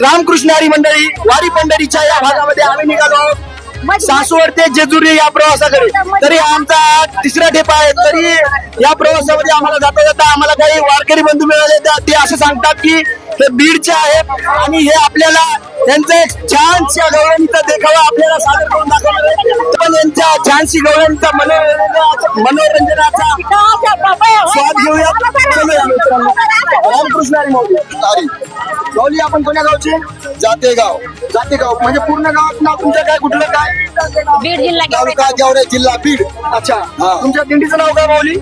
रामकृष्ण हरी मंडळी वारी पंढरीच्या या भागामध्ये आम्ही निघालो आहोत सासवड ते जेजुरी या प्रवासाकडे। तरी आमचा तिसरा ढेपा आहे। तरी या प्रवासामध्ये आम्हाला जाता जाता आम्हाला काही वारकरी बंधू मिळाले, ते असं सांगतात की हे बीडचे आहेत आणि हे आपल्याला त्यांचा एक छानशा गवळणीचा देखावा आपल्याला सादर करून दाखवणार आहे। पण यांच्या छानशी गवळणीचा मनोरंजनाचा स्वाद घेऊया। चलूया मित्रांनो। रामकृष्ण हरी माऊली, आपण कोण्या गावचे? जातेगाव म्हणजे पूर्ण गावात नाव तुमचं काय, कुठलं काय? बीड जिल्हा तालुका गेवरे जिल्हा बीड। अच्छा, तुमच्या दिंडीचं नाव काय माऊली?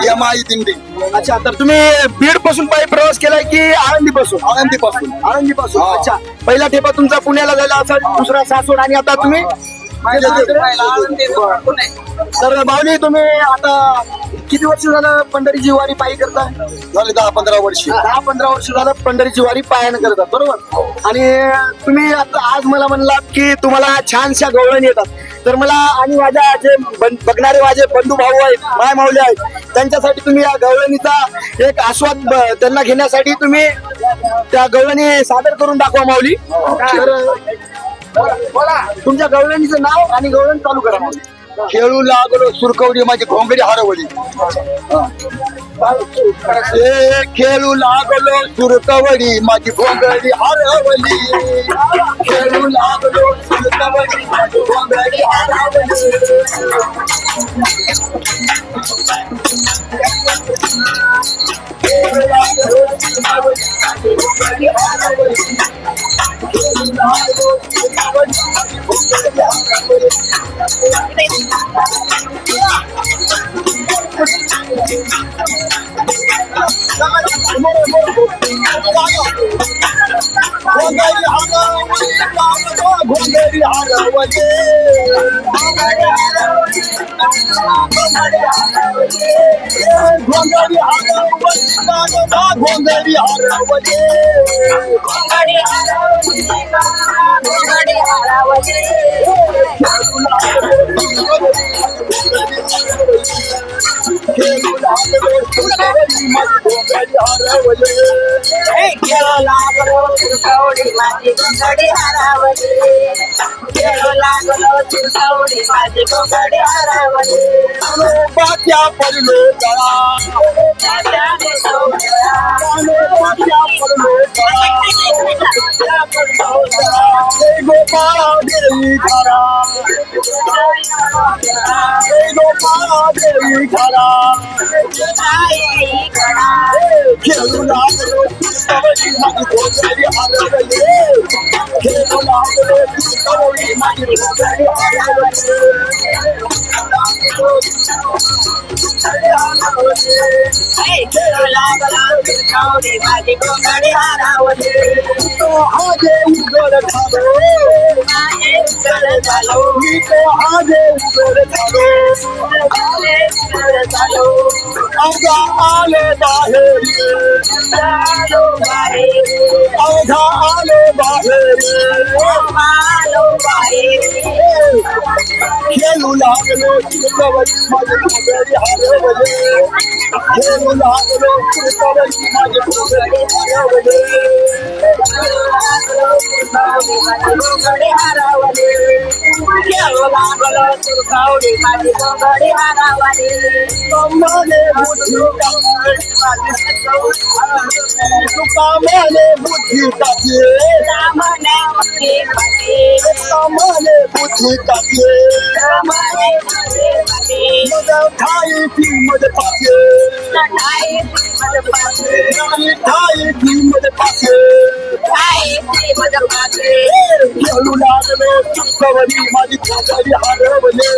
यमाई दिंडी। अच्छा, तर तुम्ही बीड पासून पायी प्रवास केलाय की आळंदी पासून? आळंदी पासून। अच्छा, पहिला ठेपा तुमचा पुण्याला झाला असा, दुसरा सासवड आणि आता तुम्ही तर माऊली तुम्ही आता किती वर्ष झालं पंढरीची वारी पायी करता? झाले 10-15 वर्ष। 10-15 वर्ष झालं पंढरीची वारी पायानं करतात, बरोबर? आणि तुम्ही आता आज मला म्हणलात की तुम्हाला छानशा गवळणी येतात, तर मला आणि माझ्या जे बघणारे माझे बंधू भाऊ आहेत, माय माऊली आहेत, त्यांच्यासाठी तुम्ही या गवळणीचा एक आस्वाद त्यांना घेण्यासाठी तुम्ही त्या गवळणी सादर करून दाखवा माऊली। तर तुमच्या गवळणीचं नाव आणि गवळण चालू करा माऊली। खेळू लागलो सुरकवडी माझी घोंगडी हरवली। खेळू लागलो सुरकवडी माझी घोंगडी हरवली। खेळू लागलो सुरकवडी माझी घोंगडी हरवली। खेळू लागलो सुरकवडी माझी घोंगडी हरवली। खेळू लागलो सुरकवडी माझी घोंगडी हरवली। खेळू लागलो सुरकवडी माझी घोंगडी हरवली। कमले बुद्धी खेळू लागलो सुरकवडी माझी घोंगडी हरवली।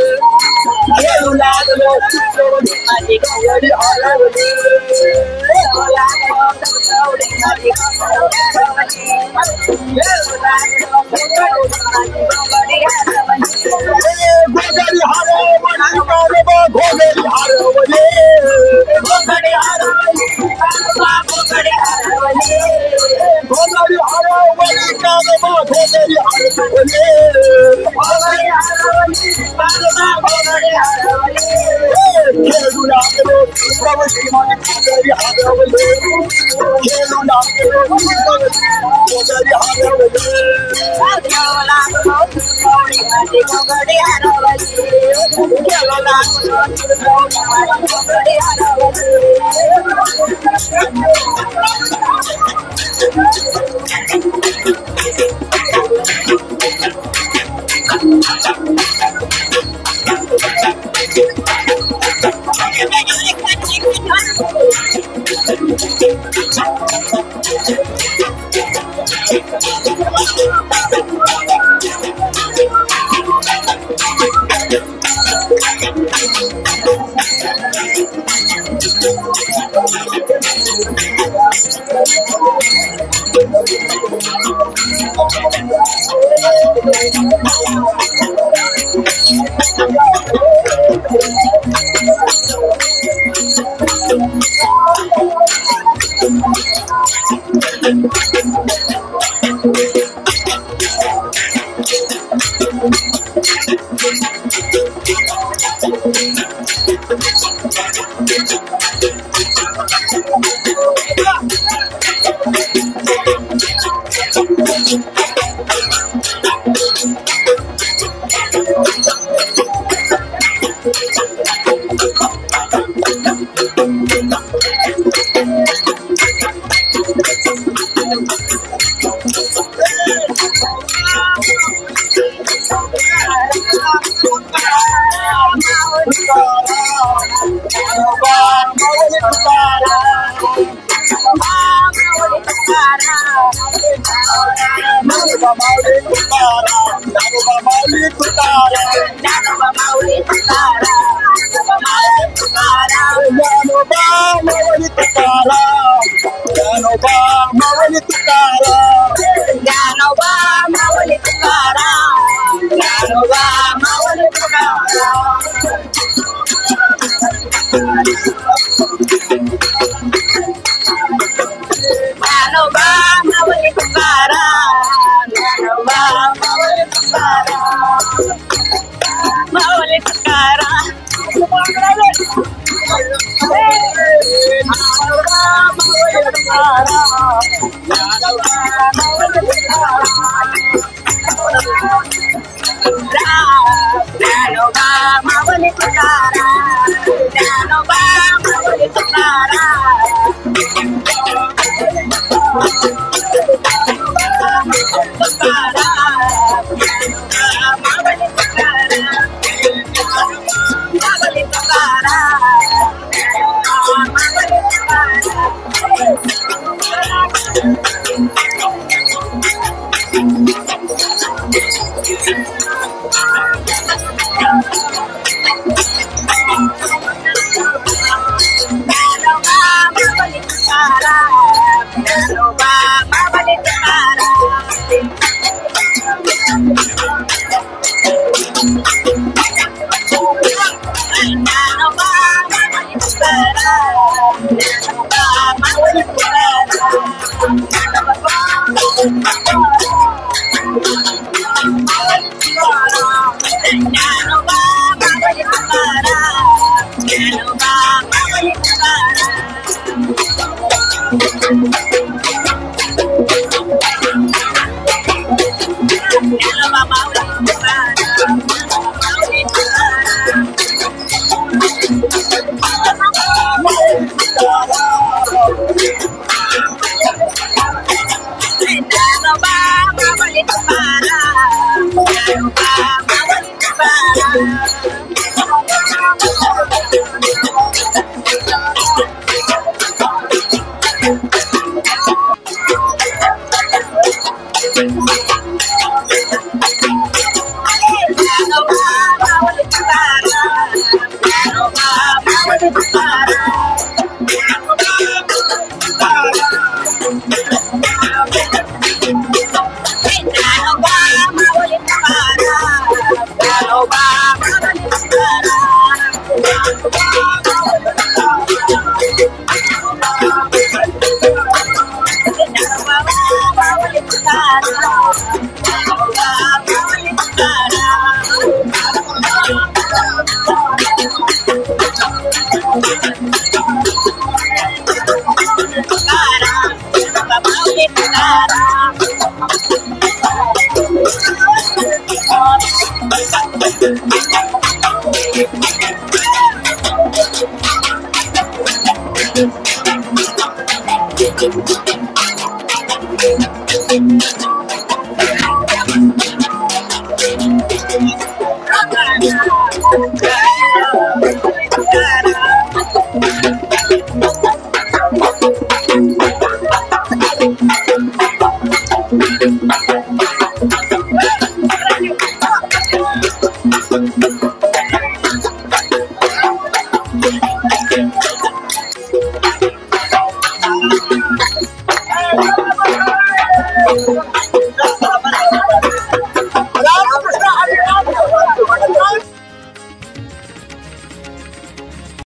खेळू लागलो सुरकवडी माझी घोंगडी हरवली। खेळू लागलो प्रवासी माझी पुजारी हरवले खेळून आलो पुजारी हरवले